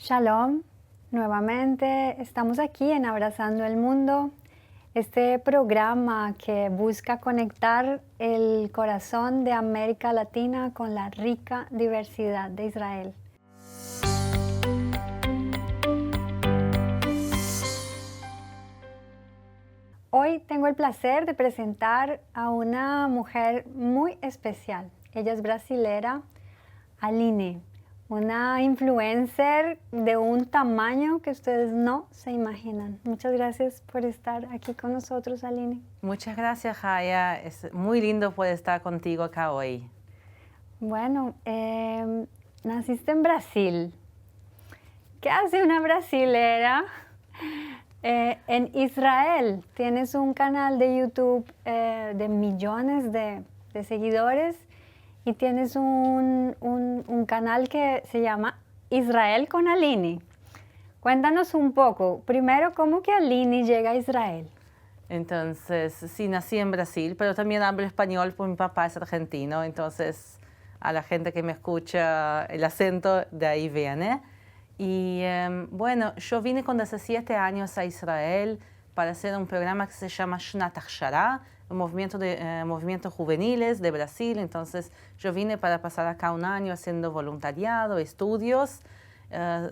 Shalom, nuevamente estamos aquí en Abrazando el Mundo, este programa que busca conectar el corazón de América Latina con la rica diversidad de Israel. Hoy tengo el placer de presentar a una mujer muy especial. Ella es brasilera, Aline, una influencer de un tamaño que ustedes no se imaginan. Muchas gracias por estar aquí con nosotros, Aline. Muchas gracias, Jaya. Es muy lindo poder estar contigo acá hoy. Bueno, naciste en Brasil. ¿Qué hace una brasilera en Israel? Tienes un canal de YouTube de millones de seguidores y tienes un canal que se llama Israel con Aline. Cuéntanos un poco, primero, ¿cómo que Aline llega a Israel? Entonces, sí, nací en Brasil, pero también hablo español porque mi papá es argentino. Entonces, a la gente que me escucha, el acento de ahí viene. Y bueno, yo vine con 17 años a Israel para hacer un programa que se llama Shnat Hachshara, un movimiento de movimientos juveniles de Brasil. Entonces, yo vine para pasar acá un año haciendo voluntariado, estudios.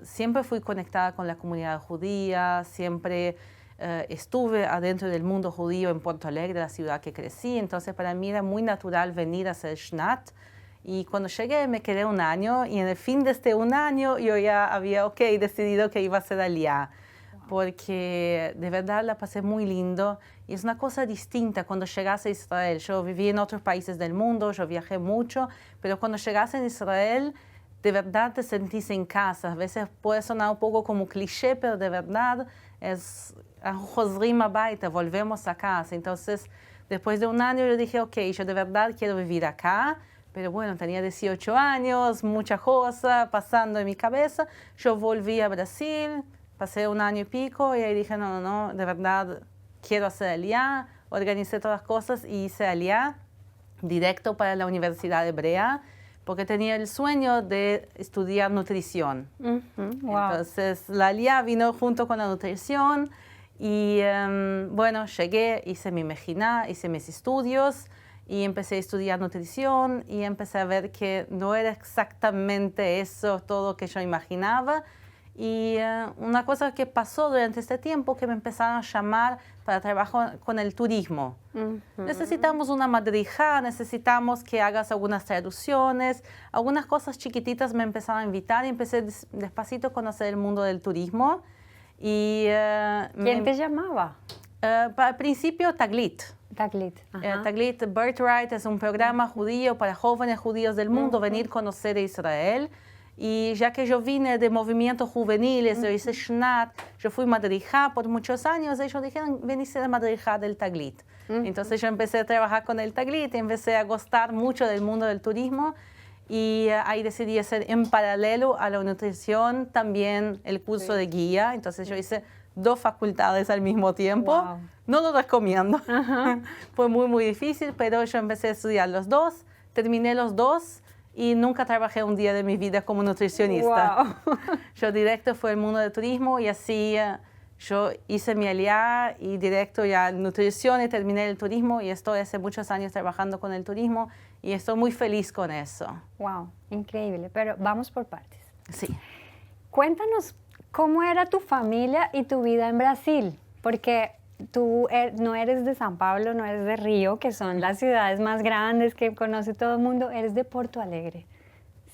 Siempre fui conectada con la comunidad judía, siempre estuve adentro del mundo judío en Porto Alegre, la ciudad que crecí. Entonces, para mí era muy natural venir a hacer Shnat. Y cuando llegué me quedé un año y en el fin de este un año yo ya había decidido que iba a ser Aliyah, porque de verdad la pasé muy lindo y es una cosa distinta cuando llegas a Israel. Yo viví en otros países del mundo, yo viajé mucho, pero cuando llegas a Israel de verdad te sentís en casa. A veces puede sonar un poco como cliché, pero de verdad es Hozrim Habayta, volvemos a casa. Entonces después de un año yo dije, yo de verdad quiero vivir acá. Pero bueno, tenía 18 años, mucha cosa pasando en mi cabeza. Yo volví a Brasil, pasé un año y pico y ahí dije, no, de verdad quiero hacer Aliyah. Organicé todas las cosas y hice Aliyah directo para la Universidad Hebrea porque tenía el sueño de estudiar nutrición. Wow. Entonces la Aliyah vino junto con la nutrición y bueno, llegué, hice mi Mejina, hice mis estudios. Y empecé a estudiar nutrición y empecé a ver que no era exactamente eso todo que yo imaginaba. Y una cosa que pasó durante este tiempo que me empezaron a llamar para trabajar con el turismo. Necesitamos una madrija, necesitamos que hagas algunas traducciones, algunas cosas chiquititas me empezaron a invitar y empecé despacito a conocer el mundo del turismo. Y, ¿Quién te llamaba? Al principio Taglit. Taglit. Taglit Birthright es un programa judío para jóvenes judíos del mundo venir a conocer Israel. Y ya que yo vine de movimientos juveniles, yo hice Shnat, yo fui madrija por muchos años, ellos dijeron, ven a ser madrija del Taglit. Entonces yo empecé a trabajar con el Taglit, empecé a gustar mucho del mundo del turismo y ahí decidí hacer en paralelo a la nutrición también el curso de guía. Entonces yo hice 2 facultades al mismo tiempo. Wow. No lo recomiendo. Fue muy difícil, pero yo empecé a estudiar los 2, terminé los 2 y nunca trabajé un día de mi vida como nutricionista. Wow. Yo directo fue el mundo del turismo y así yo hice mi Aliyah y directo ya nutrición y terminé el turismo y estoy hace muchos años trabajando con el turismo y estoy muy feliz con eso. Wow, increíble, pero vamos por partes. Sí. Cuéntanos cómo era tu familia y tu vida en Brasil, porque tú no eres de San Pablo, no eres de Río, que son las ciudades más grandes que conoce todo el mundo, eres de Porto Alegre,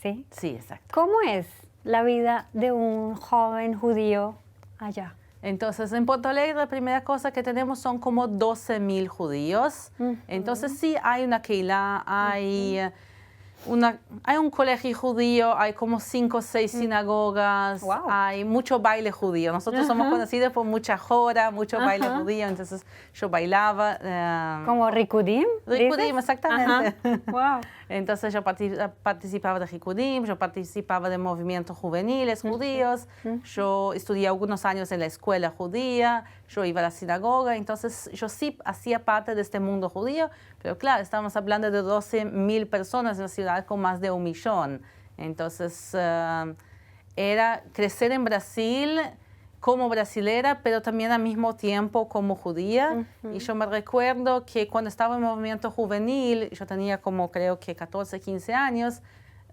¿sí? Sí, exacto. ¿Cómo es la vida de un joven judío allá? Entonces, en Porto Alegre la primera cosa que tenemos son como 12,000 judíos. Entonces, sí, hay una keilah, hay un colegio judío, hay como 5 o 6 sinagogas, Wow. hay mucho baile judío. Nosotros somos conocidos por mucha jora, mucho baile judío, entonces yo bailaba. ¿Como Rikudim? Rikudim, exactamente. Wow. Entonces yo participaba de Rikudim, yo participaba de movimientos juveniles judíos, yo estudié algunos años en la escuela judía, yo iba a la sinagoga, entonces yo sí hacía parte de este mundo judío, pero claro, estamos hablando de 12,000 personas en una ciudad con más de 1 millón. Entonces era crecer en Brasil como brasilera, pero también al mismo tiempo como judía. Y yo me recuerdo que cuando estaba en el movimiento juvenil, yo tenía como creo que 14, 15 años,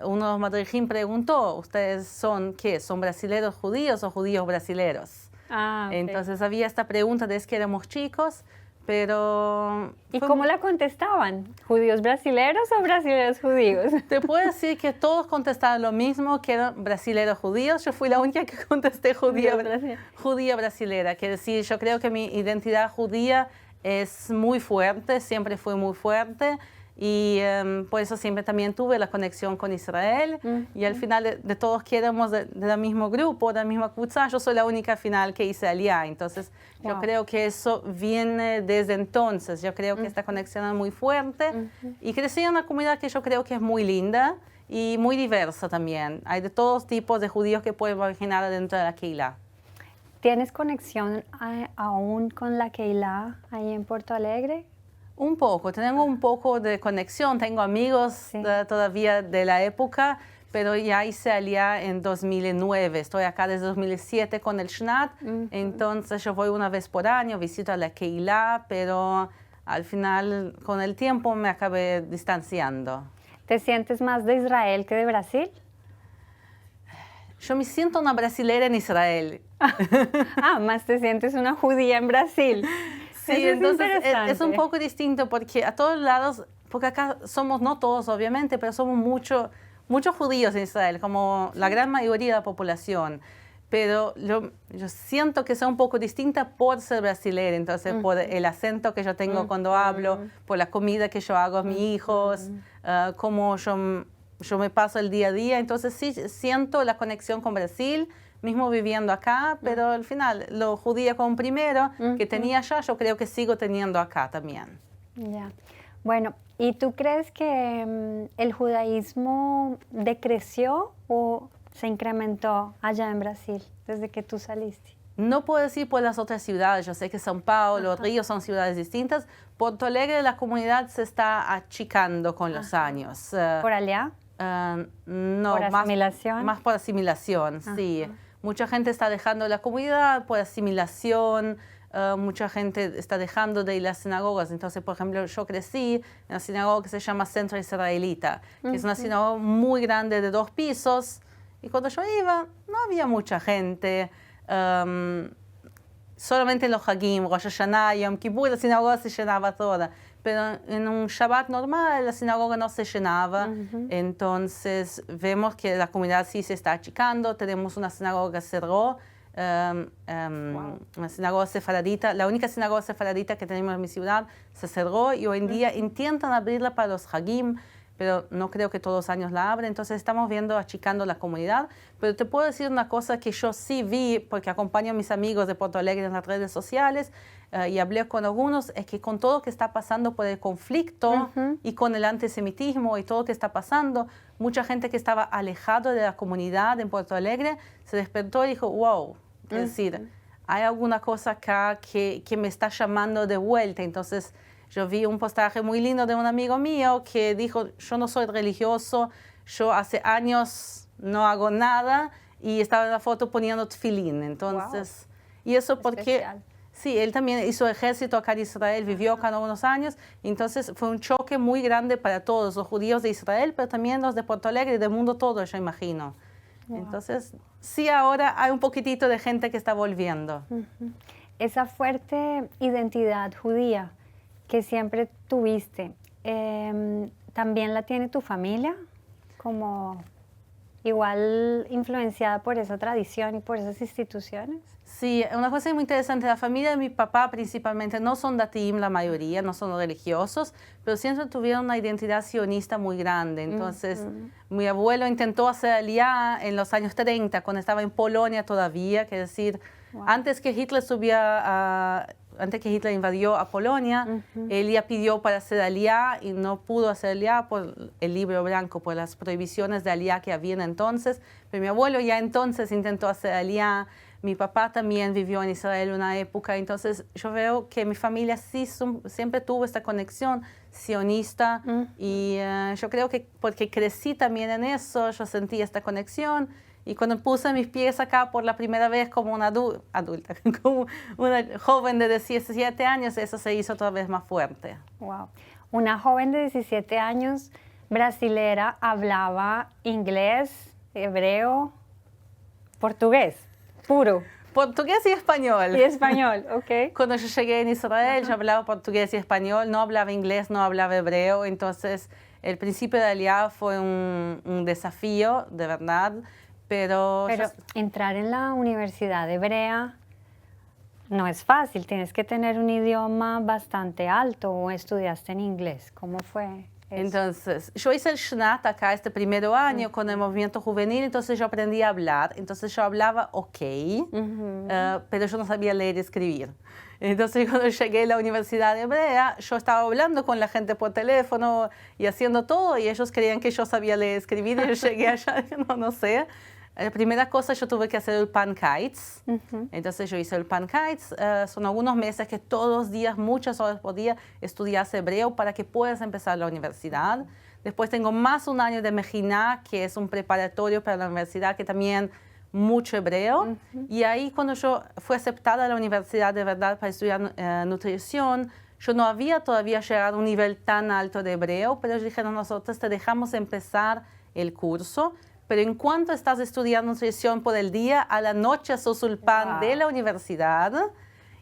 uno de los madrijín preguntó, ¿ustedes son qué? ¿Son brasileros judíos o judíos brasileros? Ah, ok. Entonces había esta pregunta desde que éramos chicos, pero... ¿Y cómo la contestaban? ¿Judíos brasileros o brasileros judíos? Te puedo decir que todos contestaron lo mismo, que eran brasileros judíos. Yo fui la única que contesté judía brasilera. Quiere decir, yo creo que mi identidad judía es muy fuerte, siempre fue muy fuerte. Y por eso siempre también tuve la conexión con Israel. Y al final de todos que éramos del mismo grupo, de la misma kutza, yo soy la única al final que hice aliyá. Entonces yo creo que eso viene desde entonces. Yo creo que esta conexión es muy fuerte. Y crecí en una comunidad que yo creo que es muy linda y muy diversa también. Hay de todos tipos de judíos que pueden imaginar dentro de la Keilah. ¿Tienes conexión aún con la Keilah ahí en Porto Alegre? Un poco, tenemos un poco de conexión, tengo amigos todavía de la época, pero ya hice aliyá en 2009, estoy acá desde 2007 con el Shnat, entonces yo voy una vez por año, visito a la Keilah, pero al final con el tiempo me acabé distanciando. ¿Te sientes más de Israel que de Brasil? Yo me siento una brasilera en Israel. Más te sientes una judía en Brasil. Sí, entonces es un poco distinto porque a todos lados, porque acá somos, no todos obviamente, pero somos muchos judíos en Israel, como la gran mayoría de la población. Pero yo siento que soy un poco distinta por ser brasileña, entonces por el acento que yo tengo cuando hablo, por la comida que yo hago a mis hijos, cómo yo me paso el día a día. Entonces sí siento la conexión con Brasil, mismo viviendo acá, pero al final lo judía como primero que tenía allá, yo creo que sigo teniendo acá también. Ya. Bueno, ¿y tú crees que el judaísmo decreció o se incrementó allá en Brasil desde que tú saliste? No puedo decir por las otras ciudades, yo sé que São Paulo, Río son ciudades distintas. Porto Alegre, la comunidad se está achicando con los años. ¿Por allá? No, ¿Por asimilación? Más por asimilación, sí. Mucha gente está dejando la comunidad por asimilación, mucha gente está dejando de ir a las sinagogas. Entonces, por ejemplo, yo crecí en una sinagoga que se llama Centro Israelita, que es una sinagoga muy grande de 2 pisos. Y cuando yo iba, no había mucha gente. Solamente en los Hagim, Rosh Hashanah, Yom Kippur, la sinagoga se llenaba toda. Pero en un Shabbat normal la sinagoga no se llenaba. Entonces vemos que la comunidad sí se está achicando. Tenemos una sinagoga que cerró, una sinagoga sefaradita. La única sinagoga sefaradita que tenemos en mi ciudad se cerró y hoy en día intentan abrirla para los Hagim, pero no creo que todos los años la abren. Entonces estamos viendo achicando la comunidad. Pero te puedo decir una cosa que yo sí vi, porque acompaño a mis amigos de Porto Alegre en las redes sociales, y hablé con algunos, es que con todo lo que está pasando por el conflicto y con el antisemitismo y todo lo que está pasando, mucha gente que estaba alejada de la comunidad en Porto Alegre se despertó y dijo, wow, es decir, hay alguna cosa acá que me está llamando de vuelta. Entonces yo vi un postaje muy lindo de un amigo mío que dijo, yo no soy religioso, yo hace años no hago nada, y estaba en la foto poniendo tefilín. Entonces, y eso porque... Especial. Sí, él también hizo ejército acá en Israel, vivió acá unos años, entonces fue un choque muy grande para todos, los judíos de Israel, pero también los de Porto Alegre y del mundo todo, yo imagino. Entonces, sí, ahora hay un poquitito de gente que está volviendo. Esa fuerte identidad judía que siempre tuviste, ¿también la tiene tu familia? Como igual influenciada por esa tradición y por esas instituciones. Sí, una cosa muy interesante, la familia de mi papá principalmente no son datiim la mayoría, no son religiosos, pero siempre tuvieron una identidad sionista muy grande. Entonces, mi abuelo intentó hacer aliyá en los años 30, cuando estaba en Polonia todavía, que es decir, antes que Hitler antes que Hitler invadió a Polonia, él ya pidió para hacer aliyá y no pudo hacer aliyá por el libro blanco, por las prohibiciones de aliyá que había entonces. Pero mi abuelo ya entonces intentó hacer aliyá. Mi papá también vivió en Israel una época, entonces yo veo que mi familia sí siempre tuvo esta conexión sionista y yo creo que porque crecí también en eso, yo sentí esta conexión Y cuando puse mis pies acá por la primera vez como una adulta, como una joven de 17 años, eso se hizo otra vez más fuerte. Wow. Una joven de 17 años brasilera hablaba inglés, hebreo, portugués, puro. Portugués y español. Y español, ok. Cuando yo llegué en Israel, yo hablaba portugués y español, no hablaba inglés, no hablaba hebreo, entonces el principio de Aliyah fue un desafío, de verdad, pero entrar en la universidad hebrea no es fácil, tienes que tener un idioma bastante alto o estudiaste en inglés. ¿Cómo fue eso? Entonces, yo hice el Shnat acá este primer año con el movimiento juvenil, entonces yo aprendí a hablar, entonces yo hablaba pero yo no sabía leer y escribir. Entonces, cuando llegué a la Universidad Hebrea, yo estaba hablando con la gente por teléfono y haciendo todo, y ellos creían que yo sabía leer y escribir, y yo llegué allá, no sé. La primera cosa, yo tuve que hacer el Pan Kites. Entonces, yo hice el Pan Kites. Son algunos meses que todos los días, muchas horas por día, estudias hebreo para que puedas empezar la universidad. Después tengo más un año de Mejiná, que es un preparatorio para la universidad, que también mucho hebreo. Y ahí, cuando yo fui aceptada a la universidad de verdad para estudiar nutrición, yo no había todavía llegado a un nivel tan alto de hebreo, pero ellos dijeron, nosotros te dejamos empezar el curso, pero en cuanto estás estudiando nutrición por el día, a la noche sos ulpan de la universidad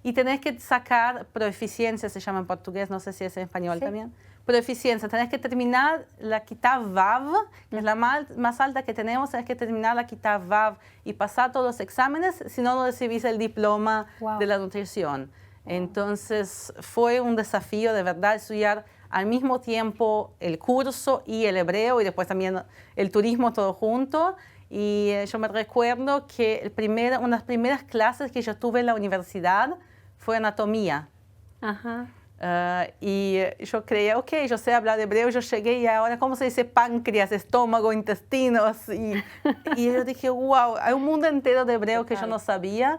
y tenés que sacar proeficiencia, se llama en portugués, no sé si es en español también. Proeficiencia, tenés que terminar la Kitab Vav, que es la más alta que tenemos, tenés que terminar la Kitab Vav y pasar todos los exámenes, si no, no recibís el diploma de la nutrición. Entonces, fue un desafío de verdad estudiar al mismo tiempo el curso y el hebreo y después también el turismo todo junto. Y yo me recuerdo que una de las primeras clases que yo tuve en la universidad fue anatomía. Y yo creía, ok, yo sé hablar hebreo, yo llegué y ahora, ¿cómo se dice? Páncreas, estómago, intestinos. Y yo dije, wow, hay un mundo entero de hebreo que yo no sabía,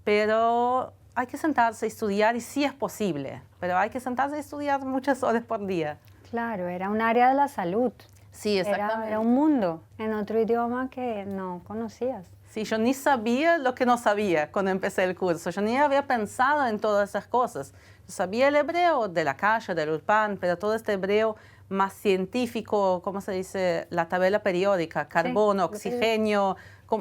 pero hay que sentarse a estudiar y sí es posible, pero hay que sentarse a estudiar muchas horas por día. Claro, era un área de la salud. Sí, exactamente. Era un mundo en otro idioma que no conocías. Sí, yo ni sabía lo que no sabía cuando empecé el curso. Yo ni había pensado en todas esas cosas. Yo sabía el hebreo de la calle, del ulpan, pero todo este hebreo más científico, ¿cómo se dice? La tabla periódica, carbono, oxígeno.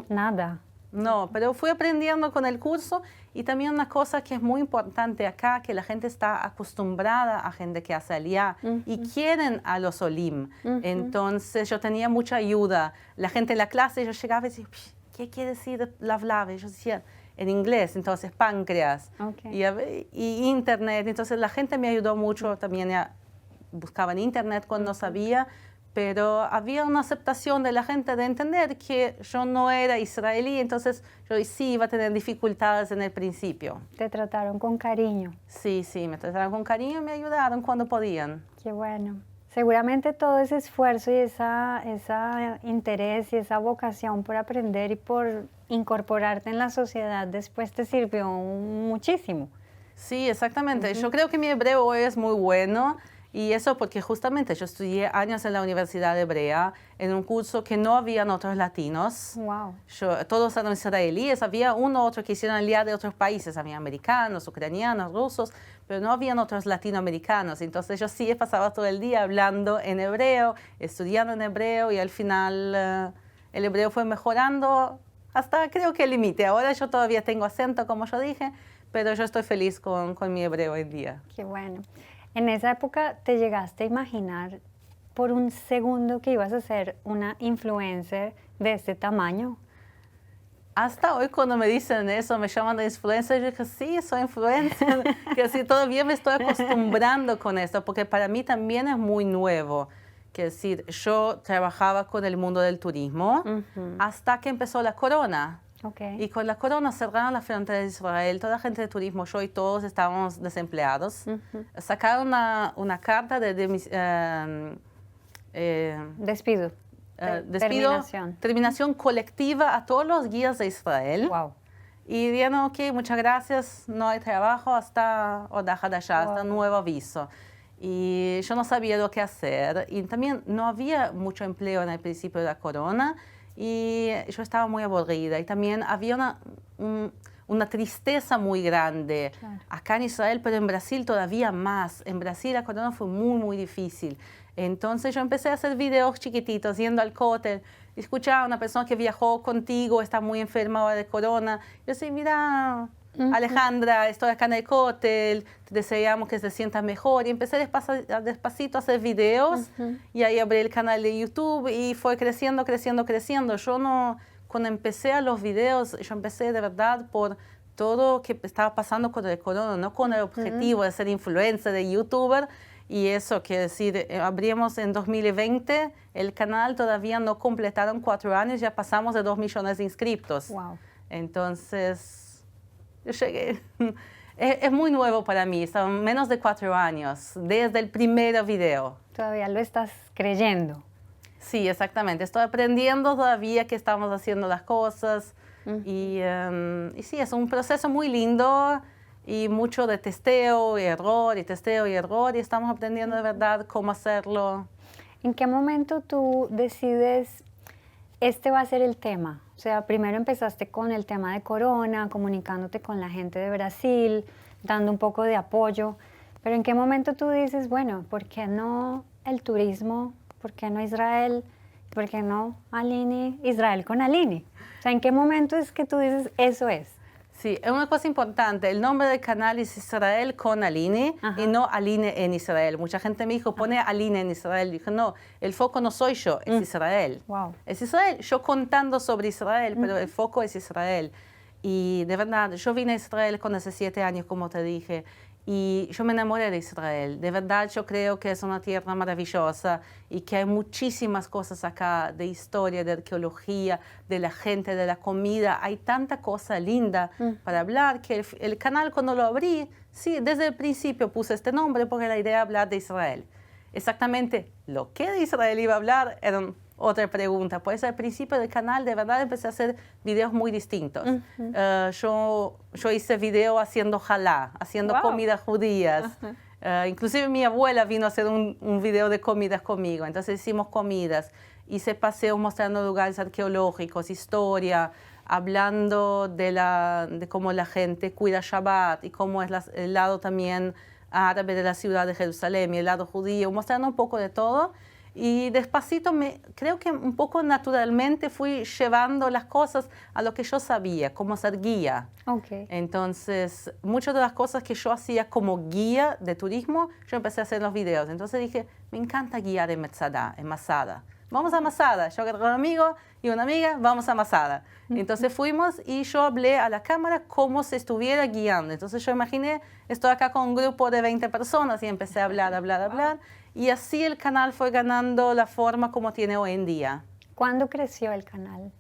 Nada. No, pero fui aprendiendo con el curso. Y también una cosa que es muy importante acá, que la gente está acostumbrada a gente que hace Aliyah y quieren a los olim. Entonces yo tenía mucha ayuda. La gente en la clase, yo llegaba y decía, ¿qué quiere decir la vlave? Yo decía, en inglés, entonces páncreas y internet. Entonces la gente me ayudó mucho también. Buscaba en internet cuando no sabía. Pero había una aceptación de la gente de entender que yo no era israelí, entonces yo sí iba a tener dificultades en el principio. Te trataron con cariño. Sí, me trataron con cariño y me ayudaron cuando podían. Qué bueno. Seguramente todo ese esfuerzo y ese interés y esa vocación por aprender y por incorporarte en la sociedad después te sirvió muchísimo. Sí, exactamente. Yo creo que mi hebreo hoy es muy bueno. Y eso porque justamente yo estudié años en la Universidad Hebrea, en un curso que no habían otros latinos. Wow. Todos eran israelíes, había uno u otro que hicieron Aliyah de otros países, había americanos, ucranianos, rusos, pero no habían otros latinoamericanos. Entonces yo sí pasaba todo el día hablando en hebreo, estudiando en hebreo, y al final el hebreo fue mejorando hasta creo que el límite. Ahora yo todavía tengo acento, como yo dije, pero yo estoy feliz con mi hebreo hoy en día. Qué bueno. En esa época, ¿te llegaste a imaginar por un segundo que ibas a ser una influencer de este tamaño? Hasta hoy cuando me dicen eso, me llaman de influencer, yo digo, sí, soy influencer, que así todavía me estoy acostumbrando con esto, porque para mí también es muy nuevo. Es decir, yo trabajaba con el mundo del turismo hasta que empezó la corona. Y con la corona cerraron la frontera de Israel, toda la gente de turismo, yo y todos estábamos desempleados. Sacaron una carta de despido. Terminación colectiva a todos los guías de Israel. Wow. Y dijeron, ok, muchas gracias, no hay trabajo hasta Hoda Hadashah, hasta nuevo aviso. Y yo no sabía lo que hacer. Y también no había mucho empleo en el principio de la corona. y yo estaba muy aburrida y también había una tristeza muy grande acá en Israel, pero en Brasil todavía más. En Brasil la corona fue muy, muy difícil. Entonces yo empecé a hacer videos chiquititos, yendo al cóctel, escuchaba a una persona que viajó contigo, está muy enferma ahora de corona. Yo decía, mira, Alejandra, estoy acá en el cóctel, te deseamos que se sientas mejor. Y empecé despacito a hacer videos y ahí abrí el canal de YouTube y fue creciendo, creciendo, creciendo. Cuando empecé a los videos, yo empecé de verdad por todo lo que estaba pasando con el corona, no con el objetivo de ser influencer, de youtuber. Y eso quiere decir, abrimos en 2020 el canal, todavía no completaron 4 años, ya pasamos de 2 millones de inscriptos. Wow. Entonces, yo llegué. Es muy nuevo para mí, son menos de 4 años, desde el primer video. Todavía lo estás creyendo. Sí, exactamente. Estoy aprendiendo todavía que estamos haciendo las cosas. Y sí, es un proceso muy lindo y mucho de testeo y error, y testeo y error, y estamos aprendiendo de verdad cómo hacerlo. ¿En qué momento tú decides, este va a ser el tema? O sea, primero empezaste con el tema de corona, comunicándote con la gente de Brasil, dando un poco de apoyo, pero ¿en qué momento tú dices, bueno, ¿por qué no el turismo? ¿Por qué no Israel? ¿Por qué no Aline? Israel con Aline. O sea, ¿en qué momento es que tú dices, eso es? Sí, es una cosa importante. El nombre del canal es Israel con Aline y no Aline en Israel. Mucha gente me dijo, pone Aline en Israel. Dije, no, el foco no soy yo, es Israel. Wow. Es Israel, yo contando sobre Israel, pero el foco es Israel. Y de verdad, yo vine a Israel con hace 7 años, como te dije, y yo me enamoré de Israel. De verdad, yo creo que es una tierra maravillosa y que hay muchísimas cosas acá de historia, de arqueología, de la gente, de la comida. Hay tanta cosa linda para hablar que el canal, cuando lo abrí, sí, desde el principio puse este nombre porque la idea era hablar de Israel. Exactamente lo que de Israel iba a hablar era otra pregunta. Por eso al principio del canal de verdad empecé a hacer videos muy distintos. Yo hice video haciendo halá, haciendo comidas judías. Inclusive mi abuela vino a hacer un video de comidas conmigo. Entonces hicimos comidas. Hice paseos mostrando lugares arqueológicos, historia, hablando de cómo la gente cuida Shabbat y cómo es el lado también árabe de la ciudad de Jerusalén y el lado judío, mostrando un poco de todo. Y despacito, creo que un poco naturalmente fui llevando las cosas a lo que yo sabía, como ser guía. Okay. Entonces, muchas de las cosas que yo hacía como guía de turismo, yo empecé a hacer los videos. Entonces dije, me encanta guiar en Metzadá, en Masada. Vamos a Masada. Yo agarré un amigo y una amiga, vamos a Masada. Entonces fuimos y yo hablé a la cámara como si estuviera guiando. Entonces yo imaginé, estoy acá con un grupo de 20 personas y empecé a hablar. Y así el canal fue ganando la forma como tiene hoy en día. ¿Cuándo creció el canal?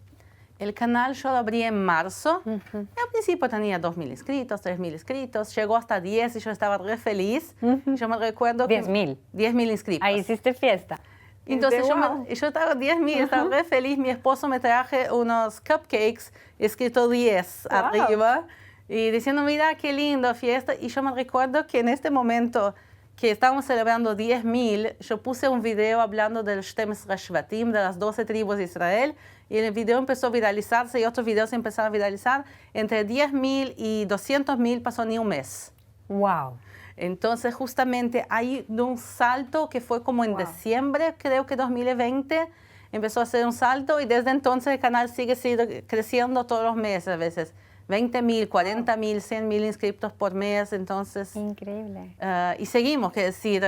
El canal yo lo abrí en marzo. Al principio tenía 2.000 inscritos, 3.000 inscritos. Llegó hasta 10 y yo estaba re feliz. Yo me recuerdo que... 10.000. 10.000 inscritos. Ahí hiciste fiesta. Entonces yo estaba 10.000, estaba re feliz. Mi esposo me traje unos cupcakes, escrito 10 arriba. Y diciendo, mira, qué lindo, fiesta. Y yo me recuerdo que en este momento que estábamos celebrando 10.000, yo puse un video hablando del Shtem Shvatim, de las 12 tribus de Israel, y el video empezó a viralizarse y otros videos empezaron a viralizar. Entre 10.000 y 200.000 pasó ni un mes. Wow. Entonces, justamente hay un salto que fue como en diciembre, creo que 2020, empezó a hacer un salto y desde entonces el canal sigue creciendo todos los meses a veces. 20.000, 40.000, 100.000 inscriptos por mes, entonces... Increíble. Y seguimos, que decir,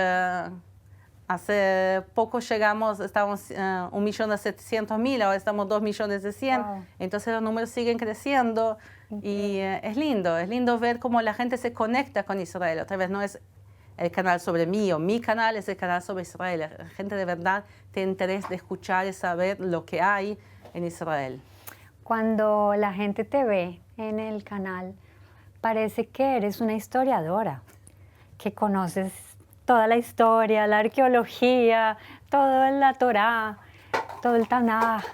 hace poco llegamos, estábamos 1.700.000, ahora estamos 2.100.000, entonces los números siguen creciendo y es lindo ver cómo la gente se conecta con Israel. Otra vez no es el canal sobre mí o mi canal, es el canal sobre Israel. La gente de verdad tiene interés de escuchar y saber lo que hay en Israel. Cuando la gente te ve en el canal, parece que eres una historiadora, que conoces toda la historia, la arqueología, toda la Torá, todo el Tanaj.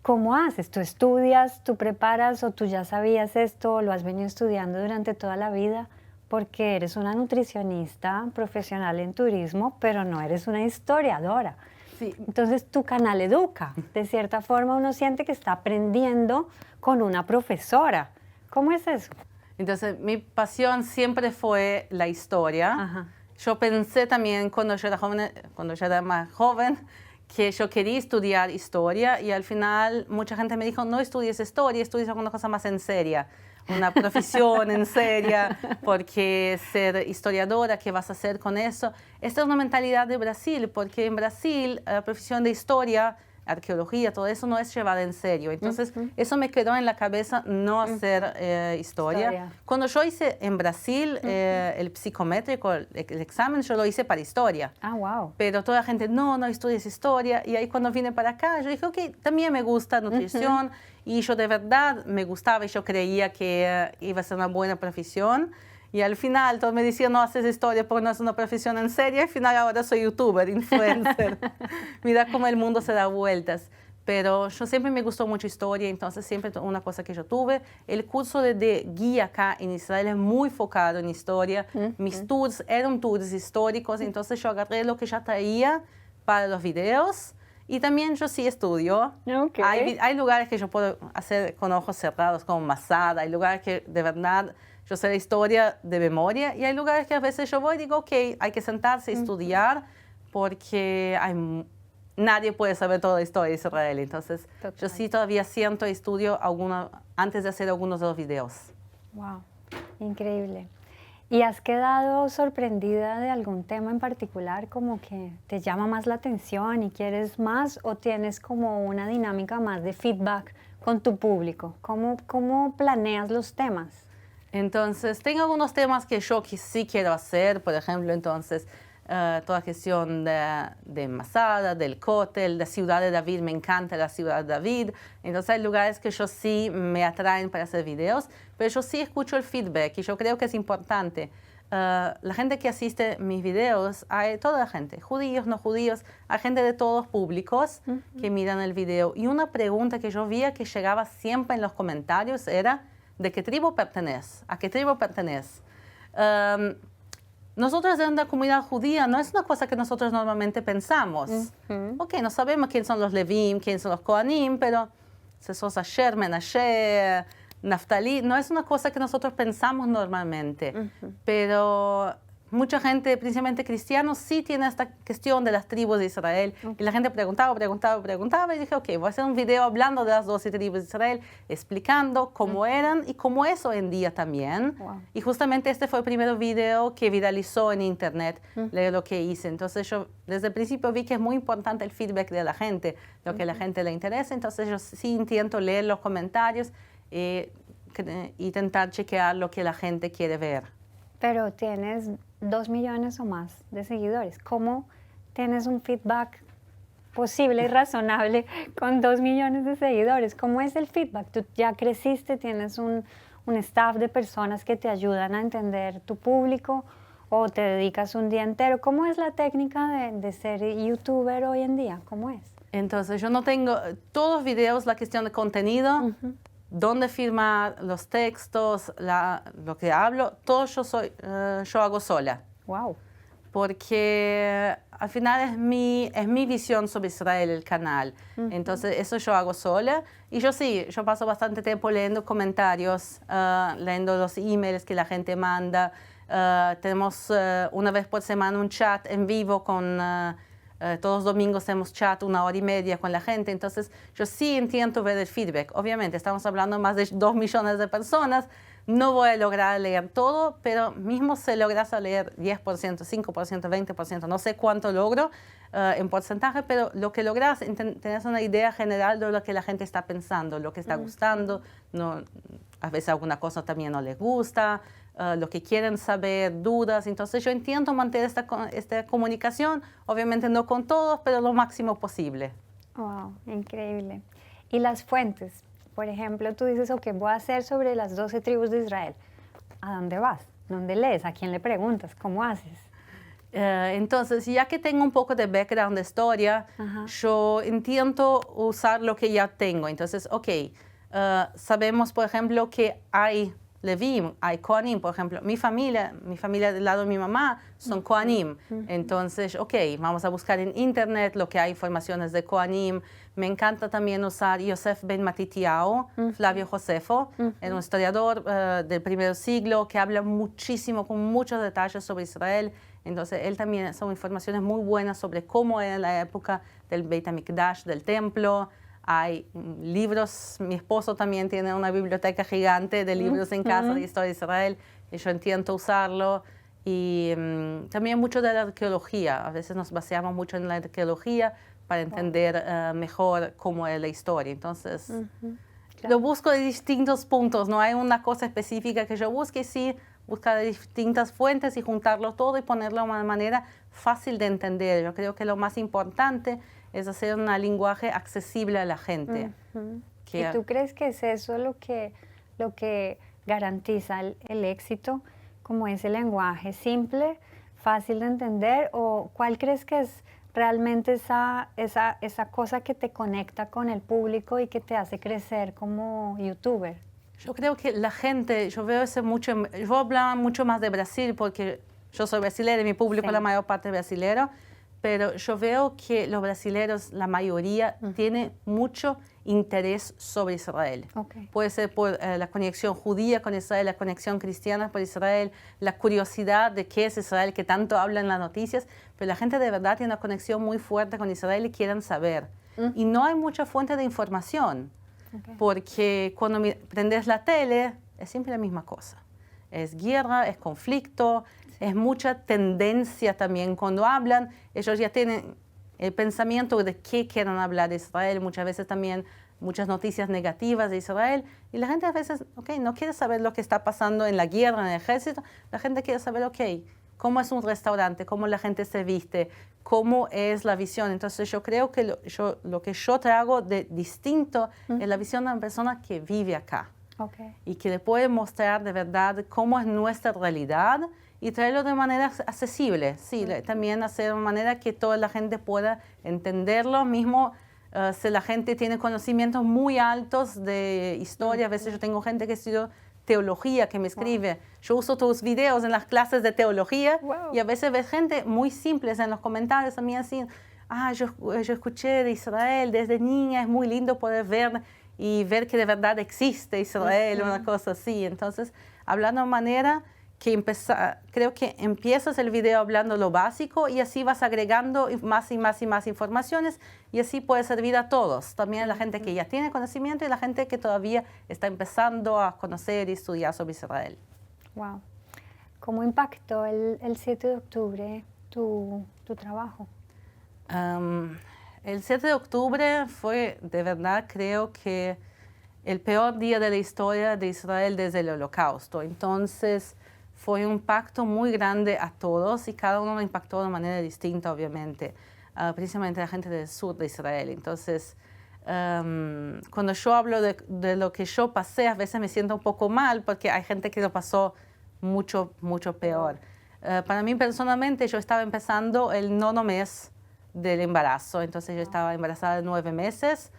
¿Cómo haces? ¿Tú estudias, tú preparas o tú ya sabías esto o lo has venido estudiando durante toda la vida? Porque eres una nutricionista profesional en turismo, pero no eres una historiadora. Sí. Entonces tu canal educa. De cierta forma uno siente que está aprendiendo con una profesora. ¿Cómo es eso? Entonces, mi pasión siempre fue la historia. Ajá. Yo pensé también cuando yo era más joven, que yo quería estudiar historia y al final mucha gente me dijo, no estudies historia, estudies alguna cosa más en seria, una profesión en seria, porque ser historiadora, ¿qué vas a hacer con eso? Esta es una mentalidad de Brasil, porque en Brasil la profesión de historia, arqueología, todo eso no es llevada en serio. Entonces, eso me quedó en la cabeza, no hacer historia. Cuando yo hice en Brasil el psicométrico, el examen, yo lo hice para historia. Ah, wow. Pero toda la gente, no estudies historia. Y ahí cuando vine para acá, yo dije, ok, también me gusta nutrición. Y yo de verdad me gustaba y yo creía que iba a ser una buena profesión. Y al final todos me decían, no haces historia porque no es una profesión en serio. Al final ahora soy youtuber, influencer. Mira cómo el mundo se da vueltas. Pero yo siempre me gustó mucho historia, entonces siempre una cosa que yo tuve. El curso de guía acá en Israel es muy enfocado en historia. Mis tours eran tours históricos, entonces yo agarré lo que ya traía para los videos. Y también yo sí estudio. Okay. Hay lugares que yo puedo hacer con ojos cerrados, como Masada. Hay lugares que de verdad yo sé la historia de memoria. Y hay lugares que a veces yo voy y digo, ok, hay que sentarse y estudiar porque nadie puede saber toda la historia de Israel. Entonces, yo sí todavía siento y estudio antes de hacer algunos de los videos. Wow, increíble. ¿Y has quedado sorprendida de algún tema en particular, como que te llama más la atención y quieres más, o tienes como una dinámica más de feedback con tu público? ¿Cómo planeas los temas? Entonces, tengo algunos temas que yo sí quiero hacer, por ejemplo, entonces, toda cuestión de Masada, del Kotel, de Ciudad de David, me encanta la Ciudad de David. Entonces hay lugares que yo sí me atraen para hacer videos, pero yo sí escucho el feedback y yo creo que es importante. La gente que asiste a mis videos, hay toda la gente, judíos, no judíos, hay gente de todos públicos que miran el video. Y una pregunta que yo veía que llegaba siempre en los comentarios era, ¿de qué tribu perteneces? ¿A qué tribu perteneces? Nosotros en la comunidad judía no es una cosa que nosotros normalmente pensamos. Ok, no sabemos quién son los Levim, quién son los Kohanim, pero si sos Asher, Menashe, Naftali, no es una cosa que nosotros pensamos normalmente. Pero mucha gente, principalmente cristianos, sí tiene esta cuestión de las tribus de Israel. Y la gente preguntaba, y dije, ok, voy a hacer un video hablando de las 12 tribus de Israel, explicando cómo eran y cómo es hoy en día también. Wow. Y justamente este fue el primer video que viralizó en internet, de lo que hice. Entonces yo desde el principio vi que es muy importante el feedback de la gente, lo que a la gente le interesa. Entonces yo sí intento leer los comentarios e intentar chequear lo que la gente quiere ver. Pero tienes 2 millones o más de seguidores. ¿Cómo tienes un feedback posible y razonable con 2 millones de seguidores? ¿Cómo es el feedback? Tú ya creciste, tienes un staff de personas que te ayudan a entender tu público, o te dedicas un día entero. ¿Cómo es la técnica de ser youtuber hoy en día? ¿Cómo es? Entonces yo no tengo todos los videos, la cuestión de contenido, dónde filmar los textos, lo que hablo, todo yo hago sola. Wow. Porque al final es mi visión sobre Israel, el canal. Entonces eso yo hago sola. Y yo paso bastante tiempo leyendo comentarios, leyendo los emails que la gente manda. Tenemos una vez por semana un chat en vivo con... todos los domingos hacemos chat 1 hora y media con la gente, entonces yo sí intento ver el feedback. Obviamente estamos hablando de más de 2 millones de personas, no voy a lograr leer todo, pero mismo si logras leer 10%, 5%, 20%, no sé cuánto logro en porcentaje, pero lo que logras, tenés una idea general de lo que la gente está pensando, lo que está gustando, no, a veces alguna cosa también no les gusta, lo que quieren saber, dudas. Entonces yo intento mantener esta comunicación, obviamente no con todos, pero lo máximo posible. Wow, increíble. Y las fuentes, por ejemplo, tú dices, ok, voy a hacer sobre las 12 tribus de Israel. ¿A dónde vas? ¿Dónde lees? ¿A quién le preguntas? ¿Cómo haces? Entonces, ya que tengo un poco de background de historia, yo intento usar lo que ya tengo. Entonces, ok, sabemos, por ejemplo, que hay Levim, hay Kohanim, por ejemplo. Mi familia del lado de mi mamá son Kohanim. Entonces, vamos a buscar en internet lo que hay informaciones de Kohanim. Me encanta también usar Yosef ben Matitiao, Flavio Josefo, es un historiador del primer siglo que habla muchísimo, con muchos detalles sobre Israel. Entonces, él también son informaciones muy buenas sobre cómo era la época del Beit HaMikdash, del templo. Hay libros, mi esposo también tiene una biblioteca gigante de libros en casa de historia de Israel, y yo intento usarlo. Y también mucho de la arqueología, a veces nos baseamos mucho en la arqueología para entender mejor cómo es la historia. Entonces, lo busco de distintos puntos, no hay una cosa específica que yo busque, sí, buscar distintas fuentes y juntarlo todo y ponerlo de una manera fácil de entender. Yo creo que lo más importante es hacer un lenguaje accesible a la gente. ¿Y tú crees que es eso lo que garantiza el éxito, como ese lenguaje simple, fácil de entender? ¿O cuál crees que es realmente esa cosa que te conecta con el público y que te hace crecer como youtuber? Yo creo que la gente, yo hablaba mucho más de Brasil porque yo soy brasilera y mi público la mayor parte es brasilero, pero yo veo que los brasileños, la mayoría, tiene mucho interés sobre Israel. Puede ser por la conexión judía con Israel, la conexión cristiana por Israel, la curiosidad de qué es Israel, que tanto hablan en las noticias, pero la gente de verdad tiene una conexión muy fuerte con Israel y quieren saber. Y no hay mucha fuente de información, porque cuando prendes la tele, es siempre la misma cosa. Es guerra, es conflicto, es mucha tendencia también cuando hablan. Ellos ya tienen el pensamiento de qué quieren hablar de Israel, muchas veces también muchas noticias negativas de Israel. Y la gente a veces, no quiere saber lo que está pasando en la guerra, en el ejército. La gente quiere saber, cómo es un restaurante, cómo la gente se viste, cómo es la visión. Entonces yo creo que lo que yo traigo de distinto es la visión de una persona que vive acá. Y que le puede mostrar de verdad cómo es nuestra realidad y traerlo de manera accesible. Sí, también hacer de manera que toda la gente pueda entenderlo mismo. Si la gente tiene conocimientos muy altos de historia, a veces yo tengo gente que estudió teología que me escribe. Yo uso tus videos en las clases de teología y a veces ves gente muy simple en los comentarios también así. Yo escuché de Israel desde niña, es muy lindo poder ver y ver que de verdad existe Israel, una cosa así. Entonces, hablando de manera que creo que empiezas el video hablando lo básico y así vas agregando más y más y más informaciones y así puede servir a todos, también a la gente que ya tiene conocimiento y la gente que todavía está empezando a conocer y estudiar sobre Israel. Wow. ¿Cómo impactó el 7 de octubre tu trabajo? El 7 de octubre fue, de verdad, creo que el peor día de la historia de Israel desde el Holocausto. Entonces, fue un impacto muy grande a todos y cada uno lo impactó de manera distinta, obviamente, principalmente la gente del sur de Israel. Entonces, cuando yo hablo de lo que yo pasé, a veces me siento un poco mal porque hay gente que lo pasó mucho, mucho peor. Para mí, personalmente, yo estaba empezando el 9º mes del embarazo, entonces yo estaba embarazada de 9 meses.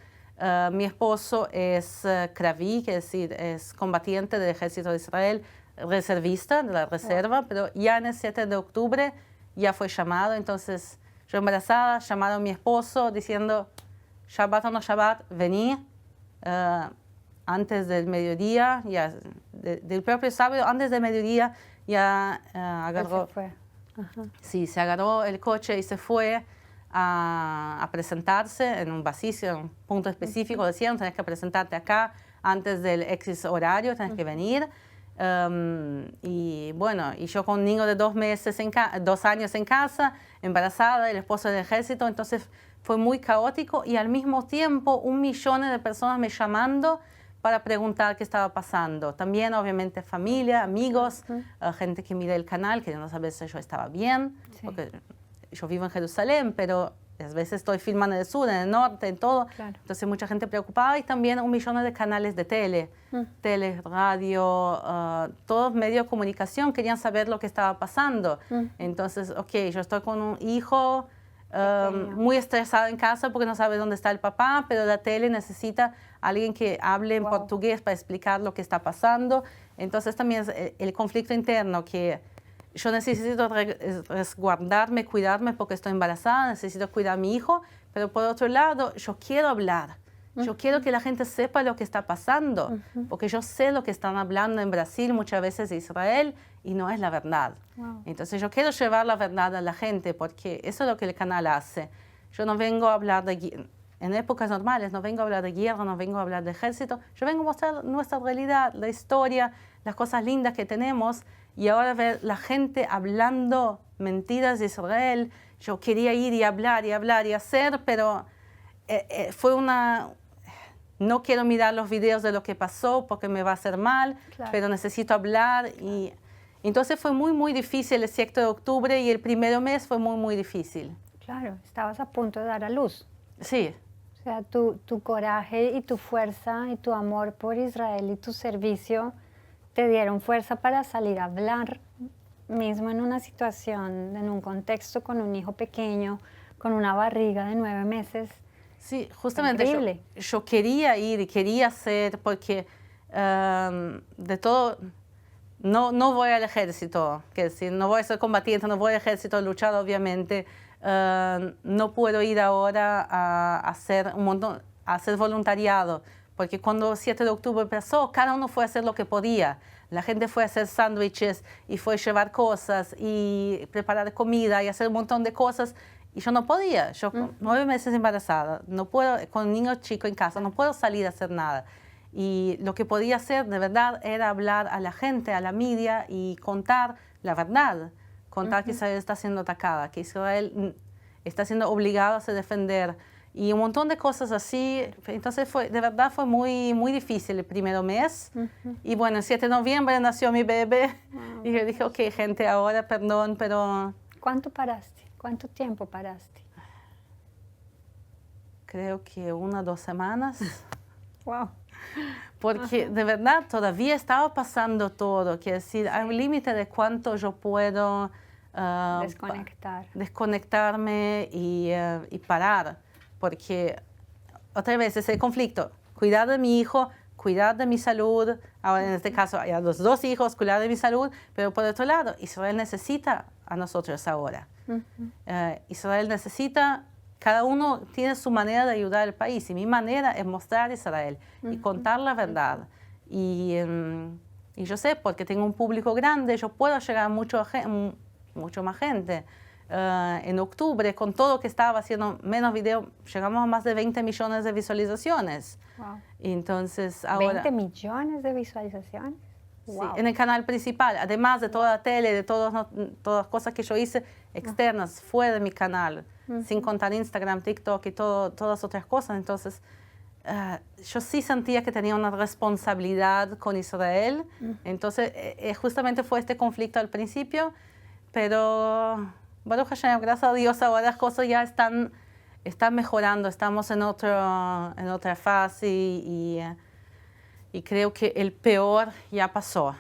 Mi esposo es Kraví, que es decir, es combatiente del ejército de Israel, reservista de la reserva, pero ya en el 7 de octubre ya fue llamado, entonces yo embarazada, llamaron a mi esposo diciendo, Shabbat o no Shabbat, vení, antes del mediodía, ya, del propio sábado, antes del mediodía, ya agarró, se fue. Sí, se agarró el coche y se fue a presentarse en un vacío, en un punto específico, decían, tenés que presentarte acá antes del X horario, tenés que venir. Y bueno, y yo con un niño de 2 años en casa, embarazada, el esposo del ejército, entonces fue muy caótico y al mismo tiempo 1 millón de personas me llamando para preguntar qué estaba pasando. También obviamente familia, amigos, gente que mira el canal, que no sabe si yo estaba bien, porque yo vivo en Jerusalén, pero a veces estoy filmando en el sur, en el norte, en todo. Entonces mucha gente preocupada y también 1 millón de canales de tele, radio, todos medios de comunicación querían saber lo que estaba pasando. Entonces, yo estoy con un hijo muy estresado en casa porque no sabe dónde está el papá, pero la tele necesita alguien que hable en portugués para explicar lo que está pasando. Entonces también es el conflicto interno que yo necesito resguardarme, cuidarme porque estoy embarazada, necesito cuidar a mi hijo, pero por otro lado yo quiero hablar. Yo quiero que la gente sepa lo que está pasando, porque yo sé lo que están hablando en Brasil, muchas veces de Israel, y no es la verdad. Wow. Entonces yo quiero llevar la verdad a la gente, porque eso es lo que el canal hace. Yo no vengo a hablar en épocas normales, no vengo a hablar de guerra, no vengo a hablar de ejército, yo vengo a mostrar nuestra realidad, la historia, las cosas lindas que tenemos, y ahora ver la gente hablando mentiras de Israel. Yo quería ir y hablar y hacer, pero fue una... No quiero mirar los videos de lo que pasó porque me va a hacer mal, Claro. pero necesito hablar. Y entonces fue muy, muy difícil el 7 de octubre y el primer mes fue muy, muy difícil. Claro, estabas a punto de dar a luz. Sí, O sea, tu coraje y tu fuerza y tu amor por Israel y tu servicio te dieron fuerza para salir a hablar, mismo en una situación, en un contexto con un hijo pequeño, con una barriga de 9 meses. sí, justamente Increíble. yo quería ir y quería hacer porque de todo, no voy al ejército, que decir, no voy a ser combatiente, no voy al ejército a luchar obviamente, no puedo ir ahora a hacer un montón, a hacer voluntariado, porque cuando el 7 de octubre empezó, cada uno fue a hacer lo que podía. La gente fue a hacer sándwiches y fue a llevar cosas y preparar comida y hacer un montón de cosas. Y yo no podía, yo con 9 meses embarazada, no puedo, con un niño chico en casa, no puedo salir a hacer nada. Y lo que podía hacer de verdad era hablar a la gente, a la media y contar la verdad. Contar que Israel está siendo atacada, que Israel está siendo obligado a se defender. Y un montón de cosas así. Entonces de verdad fue muy, muy difícil el primer mes. Y bueno, el 7 de noviembre nació mi bebé. Y yo dije, ok, gente, ahora perdón, pero... ¿Cuánto paraste? ¿Cuánto tiempo paraste? Creo que 1 o 2 semanas. Wow. Porque de verdad todavía estaba pasando todo. Quiero decir, hay un límite de cuánto yo puedo desconectarme y parar. Porque otra vez es el conflicto. Cuidar de mi hijo, cuidar de mi salud. Ahora en este caso hay a los 2 hijos, cuidar de mi salud. Pero por otro lado, Israel necesita a nosotros ahora. Israel necesita, cada uno tiene su manera de ayudar al país y mi manera es mostrar a Israel y contar la verdad. Y yo sé, porque tengo un público grande, yo puedo llegar a mucho más gente. En octubre, con todo lo que estaba haciendo menos videos, llegamos a más de 20 millones de visualizaciones. Wow. Entonces, ahora, 20 millones de visualizaciones. Wow. Sí, en el canal principal, además de toda la tele, de todas las cosas que yo hice externas, fuera de mi canal, sin contar Instagram, TikTok y todas las otras cosas. Entonces, yo sí sentía que tenía una responsabilidad con Israel. Entonces, justamente fue este conflicto al principio, pero, Baruch Hashem, gracias a Dios, ahora las cosas ya están mejorando, estamos en otra fase y creo que el peor ya pasó.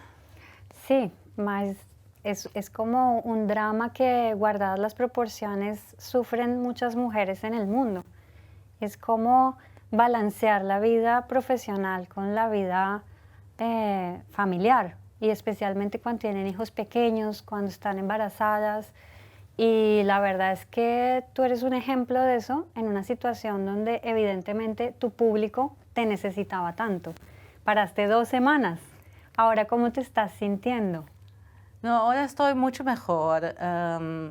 Sí, más es como un drama que, guardadas las proporciones, sufren muchas mujeres en el mundo. Es como balancear la vida profesional con la vida familiar, y especialmente cuando tienen hijos pequeños, cuando están embarazadas. Y la verdad es que tú eres un ejemplo de eso en una situación donde evidentemente tu público te necesitaba tanto. Paraste 2 semanas. Ahora, ¿cómo te estás sintiendo? No, ahora estoy mucho mejor.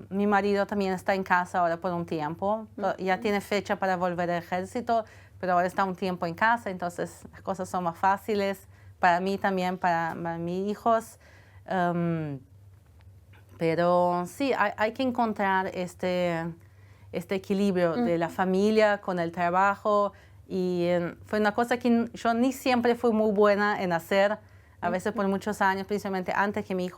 Mi marido también está en casa ahora por un tiempo. Ya tiene fecha para volver al ejército, pero ahora está un tiempo en casa, entonces las cosas son más fáciles para mí también, para mis hijos. Pero sí, hay que encontrar este equilibrio de la familia con el trabajo. Y fue una cosa que yo ni siempre fui muy buena en hacer. A veces por muchos años, principalmente antes que mi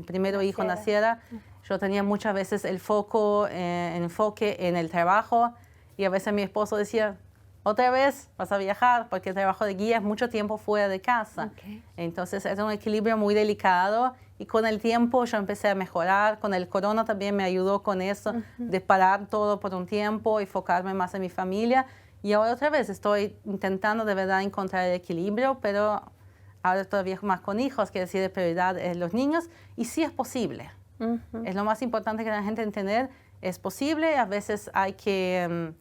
primer hijo naciera, yo tenía muchas veces el enfoque en el trabajo. Y a veces mi esposo decía, otra vez vas a viajar, porque el trabajo de guía es mucho tiempo fuera de casa. Okay. Entonces es un equilibrio muy delicado y con el tiempo yo empecé a mejorar. Con el corona también me ayudó con eso, de parar todo por un tiempo y enfocarme más en mi familia. Y ahora otra vez estoy intentando de verdad encontrar el equilibrio, pero ahora todavía más con hijos, que decir, de prioridad es los niños, y sí es posible. Es lo más importante que la gente entender, es posible, a veces hay que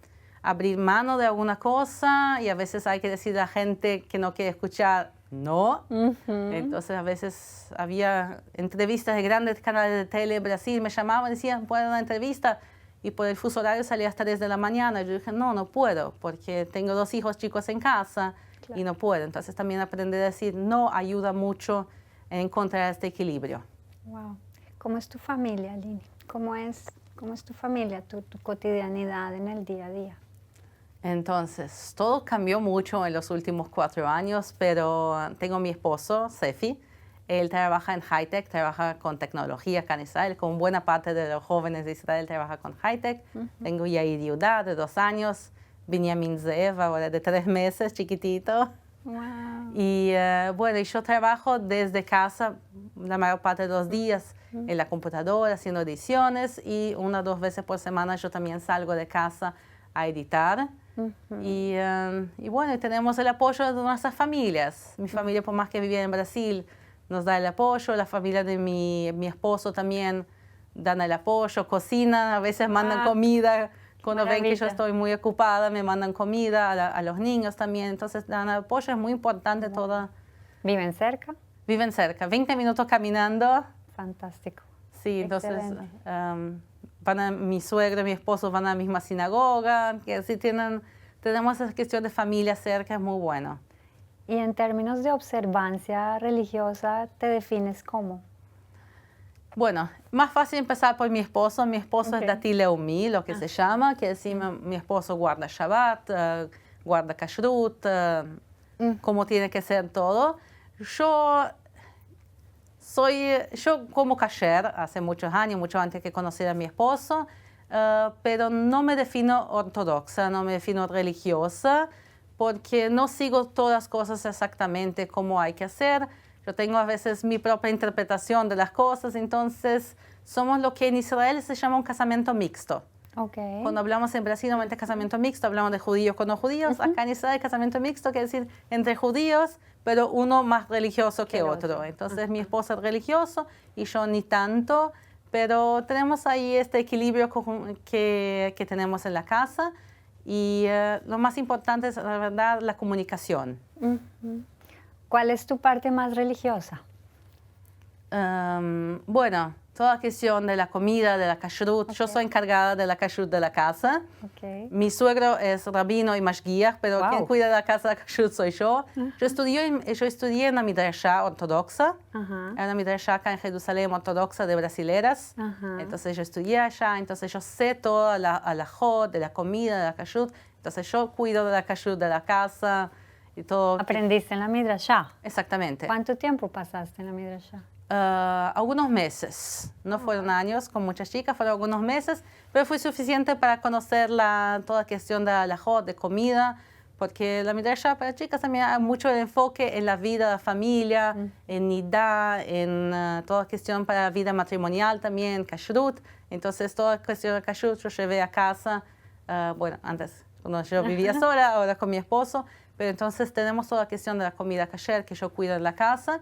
abrir mano de alguna cosa y a veces hay que decir a la gente que no quiere escuchar, no. Entonces a veces había entrevistas de grandes canales de tele en Brasil, me llamaban y decían, ¿puedo dar una entrevista? Y por el fuso horario salía hasta 3 de la mañana. Yo dije, no puedo, porque tengo 2 hijos chicos en casa. Claro. Y no puedo. Entonces también aprender a decir no ayuda mucho en encontrar este equilibrio. Wow. ¿Cómo es tu familia, Lini? ¿Cómo es tu familia, tu cotidianidad en el día a día? Entonces, todo cambió mucho en los últimos 4 años, pero tengo mi esposo, Sefi. Él trabaja en high-tech, trabaja con tecnología acá en Israel, como buena parte de los jóvenes de Israel trabaja con high-tech. Tengo Yair Yehuda, de 2 años, Binyamin Zeev, ahora de 3 meses, chiquitito. Wow. Y bueno, yo trabajo desde casa la mayor parte de los días en la computadora, haciendo ediciones, y 1 o 2 veces por semana yo también salgo de casa a editar. Y bueno, tenemos el apoyo de nuestras familias. Mi familia, por más que vivía en Brasil, nos da el apoyo. La familia de mi esposo también dan el apoyo, cocinan, a veces mandan comida. Cuando ven que yo estoy muy ocupada, me mandan comida a los niños también. Entonces, dan apoyo, es muy importante toda. ¿Viven cerca? Viven cerca, 20 minutos caminando. Fantástico. Sí, entonces mi suegro y mi esposo van a la misma sinagoga. Que sí tenemos esa cuestión de familia cerca, es muy bueno. Y en términos de observancia religiosa, ¿te defines cómo? Bueno, más fácil empezar por mi esposo. Mi esposo es Dati Leumi, lo que se llama, que decimos, mi esposo guarda Shabbat, guarda Kashrut, como tiene que ser todo. Yo como kasher hace muchos años, mucho antes que conociera a mi esposo, pero no me defino ortodoxa, no me defino religiosa, porque no sigo todas las cosas exactamente como hay que hacer. Yo tengo a veces mi propia interpretación de las cosas, entonces somos lo que en Israel se llama un casamiento mixto. Okay. Cuando hablamos en Brasil, normalmente casamiento mixto, hablamos de judíos con no judíos. Acá en Israel, casamiento mixto quiere decir entre judíos, pero uno más religioso que otro. Entonces mi esposo es religioso y yo ni tanto, pero tenemos ahí este equilibrio que tenemos en la casa. Y lo más importante es, la verdad, la comunicación. ¿Cuál es tu parte más religiosa? Bueno, toda la cuestión de la comida, de la kashrut. Yo soy encargada de la kashrut de la casa. Mi suegro es rabino y mashgiach, pero quien cuida de la casa de la kashrut soy yo. Yo estudié en la midrasha ortodoxa. Era una midrasha acá en Jerusalén ortodoxa de brasileras. Entonces yo estudié allá, entonces yo sé toda la halajot, de la comida, de la kashrut. Entonces yo cuido de la kashrut de la casa y todo. ¿Aprendiste en la midrasha? Exactamente. ¿Cuánto tiempo pasaste en la midrasha? Algunos meses, no fueron años con muchas chicas, fueron algunos meses, pero fue suficiente para conocer toda la cuestión de halajot, de comida, porque la midrasha para chicas también hay mucho enfoque en la vida de la familia, en nidá, en toda la cuestión para la vida matrimonial también, kashrut. Entonces toda la cuestión de kashrut yo llevé a casa, bueno, antes cuando yo vivía sola, ahora con mi esposo, pero entonces tenemos toda la cuestión de la comida kasher que yo cuido en la casa.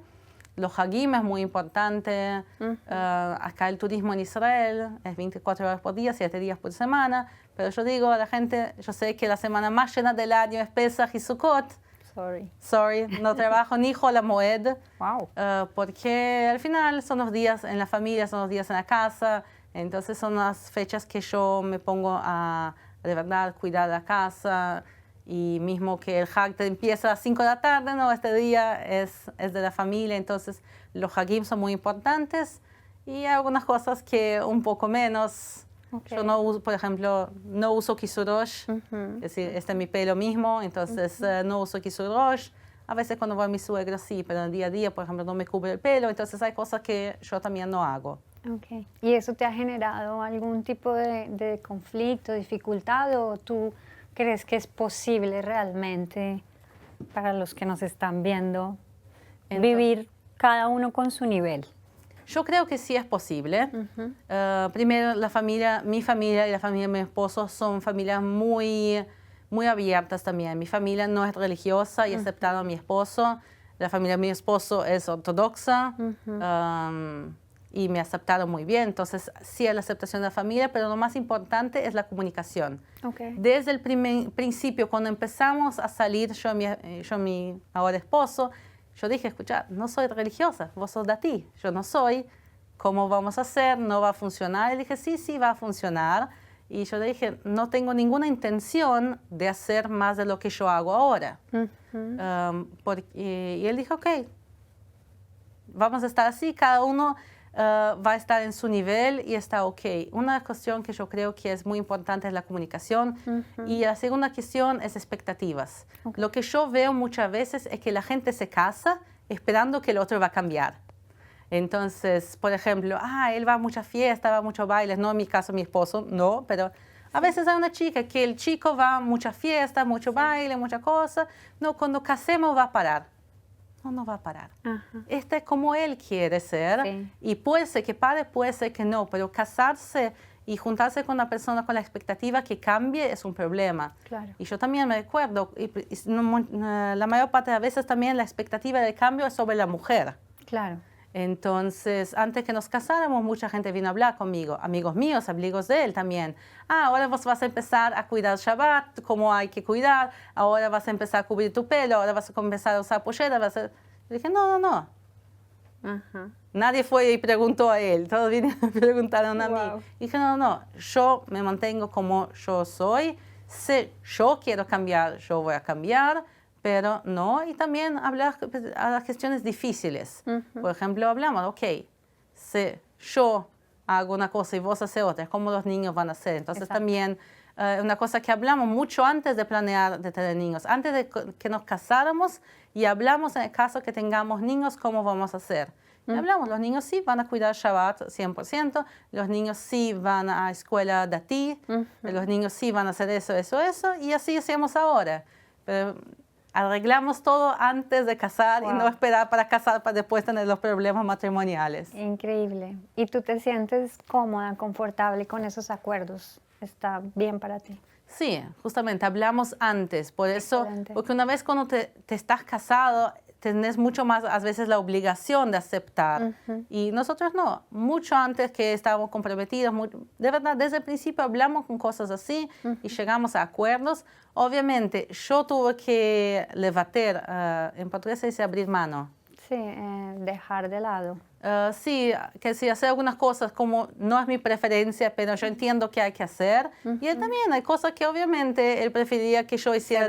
Los hagim es muy importante. Acá el turismo en Israel es 24 horas por día, 7 días por semana. Pero yo digo a la gente, yo sé que la semana más llena del año es Pesach y Sukkot. Sorry, no trabajo ni Hol HaMoed. Wow. Porque al final son los días en la familia, son los días en la casa. Entonces son las fechas que yo me pongo a de verdad cuidar la casa. Y mismo que el Hag empieza a las 5 de la tarde, no, este día es de la familia, entonces los Hagim son muy importantes y hay algunas cosas que un poco menos. Yo no uso, por ejemplo, no uso kisurosh, es decir, este es mi pelo mismo, entonces no uso kisurosh. A veces cuando voy a mi suegro sí, pero en el día a día, por ejemplo, no me cubre el pelo, entonces hay cosas que yo también no hago. ¿¿Y eso te ha generado algún tipo de conflicto, dificultad, o tú crees que es posible realmente para los que nos están viendo vivir cada uno con su nivel? Yo creo que sí es posible. Primero, mi familia y la familia de mi esposo son familias muy, muy abiertas también. Mi familia no es religiosa y aceptaron a mi esposo. La familia de mi esposo es ortodoxa y me aceptaron muy bien. Entonces, sí hay la aceptación de la familia, pero lo más importante es la comunicación. Okay. Desde el principio, cuando empezamos a salir, yo y mi ahora esposo, yo dije, escucha, no soy religiosa, vos sos de ti, yo no soy. ¿Cómo vamos a hacer? ¿No va a funcionar? Y dije, sí, va a funcionar. Y yo le dije, no tengo ninguna intención de hacer más de lo que yo hago ahora. Y él dijo, ok, vamos a estar así, cada uno va a estar en su nivel y está ok. Una cuestión que yo creo que es muy importante es la comunicación y la segunda cuestión es expectativas. Okay. Lo que yo veo muchas veces es que la gente se casa esperando que el otro va a cambiar. Entonces, por ejemplo, él va a muchas fiestas, va a muchos bailes, no en mi caso mi esposo, no, pero a veces hay una chica que el chico va a muchas fiestas, mucho baile, muchas cosas, no, cuando casemos va a parar. No va a parar. Este es como él quiere ser y puede ser que pare, puede ser que no, pero casarse y juntarse con una persona con la expectativa que cambie es un problema. Claro. Y yo también me recuerdo, la mayor parte de las veces también la expectativa de cambio es sobre la mujer. Claro. Entonces, antes que nos casáramos, mucha gente vino a hablar conmigo, amigos míos, amigos de él también. Ahora vos vas a empezar a cuidar Shabbat, cómo hay que cuidar, ahora vas a empezar a cubrir tu pelo, ahora vas a empezar a usar polleras. Yo dije, no. Nadie fue y preguntó a él, todos vinieron y preguntaron a mí. Y dije, no, yo me mantengo como yo soy, si yo quiero cambiar, yo voy a cambiar. Pero no, y también hablar a las cuestiones difíciles. Por ejemplo, hablamos, ok, si yo hago una cosa y vos haces otra, ¿cómo los niños van a hacer? Entonces Exacto. También una cosa que hablamos mucho antes de planear de tener niños, antes de que nos casáramos y hablamos en el caso que tengamos niños, ¿cómo vamos a hacer? Y hablamos, los niños sí van a cuidar Shabbat 100%, los niños sí van a escuela de ti, los niños sí van a hacer eso, y así hacemos ahora. Pero, arreglamos todo antes de casar y no esperar para casar para después tener los problemas matrimoniales. Increíble. ¿Y tú te sientes cómoda, confortable con esos acuerdos? ¿Está bien para ti? Sí, justamente hablamos antes. Por eso, Excelente. Porque una vez cuando te estás casado, tenés mucho más a veces la obligación de aceptar. Y nosotros no. Mucho antes que estábamos comprometidos, de verdad, desde el principio hablamos con cosas así y llegamos a acuerdos. Obviamente, yo tuve que levater, en portugués se dice abrir mano. Sí, dejar de lado. Sí, que sí, hacer algunas cosas como no es mi preferencia, pero yo entiendo que hay que hacer. Y él también, hay cosas que obviamente él preferiría que yo hiciera.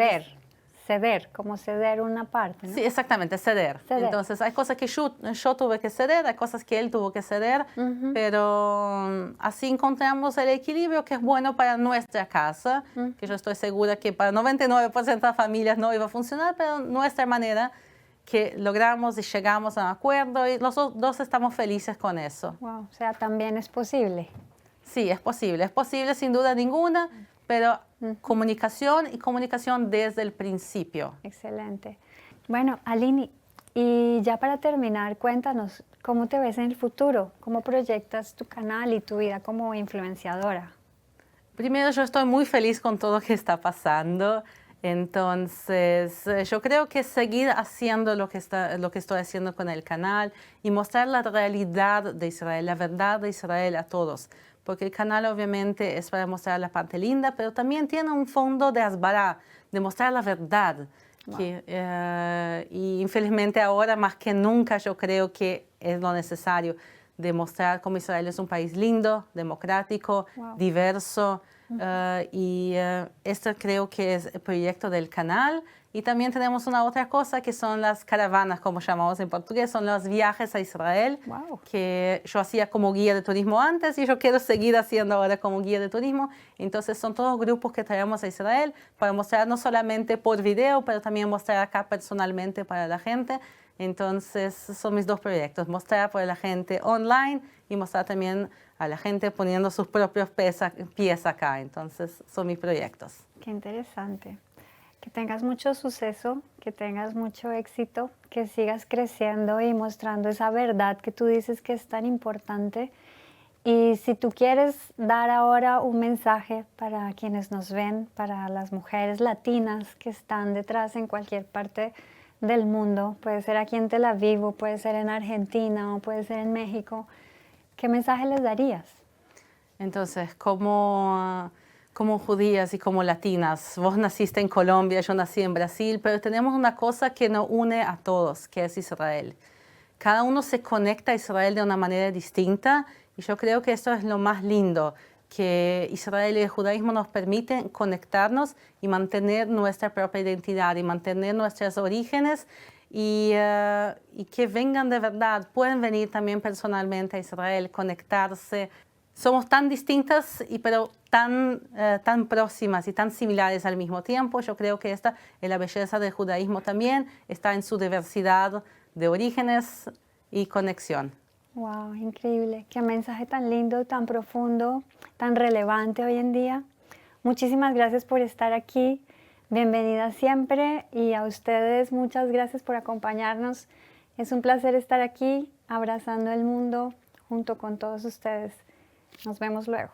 Ceder, como ceder una parte, ¿no? Sí, exactamente, ceder. Entonces, hay cosas que yo tuve que ceder, hay cosas que él tuvo que ceder, pero así encontramos el equilibrio que es bueno para nuestra casa, que yo estoy segura que para 99% de las familias no iba a funcionar, pero nuestra manera que logramos y llegamos a un acuerdo y los dos estamos felices con eso. Wow, o sea, también es posible. Sí, es posible sin duda ninguna, pero comunicación y comunicación desde el principio. Excelente. Bueno, Aline, y ya para terminar, cuéntanos, ¿cómo te ves en el futuro? ¿Cómo proyectas tu canal y tu vida como influenciadora? Primero, yo estoy muy feliz con todo lo que está pasando. Entonces, yo creo que seguir haciendo lo que estoy haciendo con el canal y mostrar la realidad de Israel, la verdad de Israel a todos. Porque el canal obviamente es para mostrar la parte linda, pero también tiene un fondo de asbará, de mostrar la verdad. Wow. Y infelizmente ahora más que nunca yo creo que es lo necesario, demostrar cómo Israel es un país lindo, democrático, diverso. Esto creo que es el proyecto del canal. Y también tenemos una otra cosa que son las caravanas, como llamamos en portugués, son los viajes a Israel, que yo hacía como guía de turismo antes y yo quiero seguir haciendo ahora como guía de turismo. Entonces son todos grupos que traemos a Israel para mostrar no solamente por video, pero también mostrar acá personalmente para la gente. Entonces, son mis dos proyectos, mostrar para la gente online y mostrar también a la gente poniendo sus propios pies acá. Entonces, son mis proyectos. Qué interesante. Que tengas mucho suceso, que tengas mucho éxito, que sigas creciendo y mostrando esa verdad que tú dices que es tan importante. Y si tú quieres dar ahora un mensaje para quienes nos ven, para las mujeres latinas que están detrás en cualquier parte del mundo, puede ser aquí en Tel Aviv, o puede ser en Argentina, o puede ser en México, ¿qué mensaje les darías? Entonces, como judías y como latinas, vos naciste en Colombia, yo nací en Brasil, pero tenemos una cosa que nos une a todos, que es Israel. Cada uno se conecta a Israel de una manera distinta y yo creo que esto es lo más lindo, que Israel y el judaísmo nos permiten conectarnos y mantener nuestra propia identidad y mantener nuestros orígenes y que vengan de verdad, pueden venir también personalmente a Israel, conectarse. Somos tan distintas, pero tan próximas y tan similares al mismo tiempo. Yo creo que esta es la belleza del judaísmo también, está en su diversidad de orígenes y conexión. Wow, increíble. Qué mensaje tan lindo, tan profundo, tan relevante hoy en día. Muchísimas gracias por estar aquí. Bienvenida siempre y a ustedes muchas gracias por acompañarnos. Es un placer estar aquí abrazando el mundo junto con todos ustedes. Nos vemos luego.